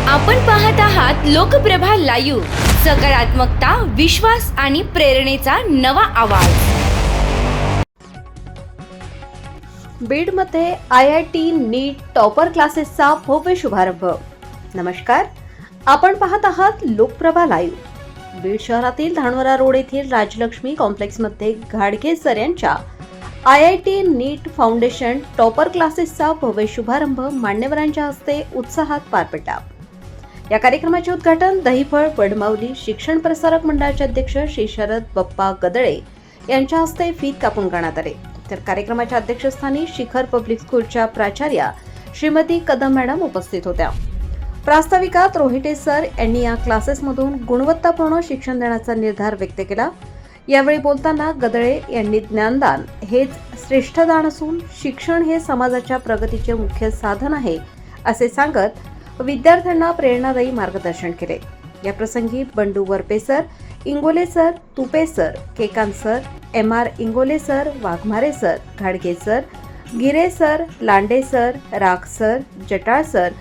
आपण पाहत आहात लोकप्रभा लाईव्ह, सकारात्मकता, विश्वास आणि प्रेरणेचा नवा आवाज. बीडमध्ये IIT नीट टॉपर क्लासेसचा भव्य शुभारंभ. नमस्कार, आपण पाहत आहात लोकप्रभा लाईव्ह. बीड शहरातील धानोरा रोड येथील राजलक्ष्मी कॉम्प्लेक्समध्ये घाडगे सर यांच्या IIT नीट फाउंडेशन टॉपर क्लासेसचा भव्य शुभारंभ मान्यवरांच्या हस्ते उत्साहात पार पडला. या कार्यक्रमाचे उद्घाटन दहीफळ वडमावली शिक्षण प्रसारक मंडळाचे अध्यक्ष श्री शरद बप्पा गदळे यांच्या हस्ते फीत कापून करण्यात आले. तर कार्यक्रमाच्या अध्यक्षस्थानी शिखर पब्लिक स्कूलच्या प्राचार्या श्रीमती कदम मॅडम उपस्थित होत्या. प्रास्ताविकात रोहिटे सर यांनी या क्लासेसमधून गुणवत्तापूर्ण शिक्षण देण्याचा निर्धार व्यक्त केला. यावेळी बोलताना गदळे यांनी ज्ञानदान हेच श्रेष्ठ दान असून शिक्षण हे समाजाच्या प्रगतीचे मुख्य साधन आहे असे सांगत विद्यार्थ्यांना प्रेरणादायी मार्गदर्शन केले. या प्रसंगी Bandu Varpe sir, Ingole sir, Tupe sir, Kekant sir, MR Ingole sir, Waghmare sir, घाडगे sir, Gire sir, Lande sir, Rakh sir, Jatal sir,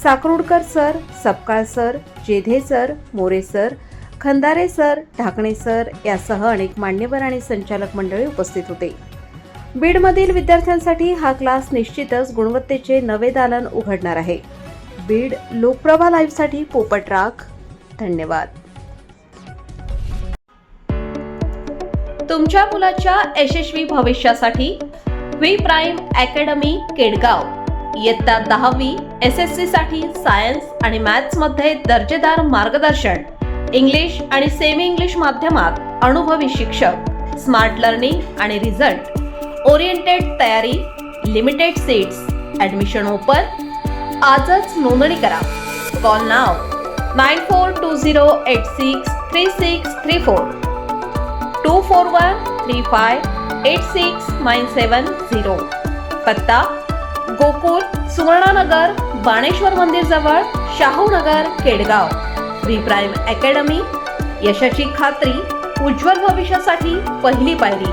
Sakrudkar sir, Sapkal sir, Jedhe sir, More sir, Khandare sir, Dhakne sir यासह अनेक मान्यवर आणि संचालक मंडळी उपस्थित होते. बीडमधील विद्यार्थ्यांसाठी हा क्लास निश्चितच गुणवत्तेचे नवे दालन उघडणार आहे. बीड लोकप्रभा लाईव्हसाठी पोपट राख. धन्यवाद. तुमच्या मुलाच्या यशस्वी भविष्यासाठी व्ही प्राईम अकॅडमी केडगाव इयत्ता 10वी SSC साठी सायन्स आणि मॅथ्स मध्ये दर्जेदार मार्गदर्शन, इंग्लिश आणि सेमी इंग्लिश माध्यमात अनुभवी शिक्षक, स्मार्ट लर्निंग आणि रिझल्ट ओरिएंटेड तयारी, लिमिटेड सीट्स, ॲडमिशन ओपन. आजच नोंदणी करा. कॉल नाव 9420863634 241358697 पत्ता गोकुल सुवर्णानगर बाणेश्वर मंदिर जवळ Shahunagar Kedgaon. V prime academy, यशाची खात्री, उज्ज्वल भविष्यासाठी पहिली पायरी.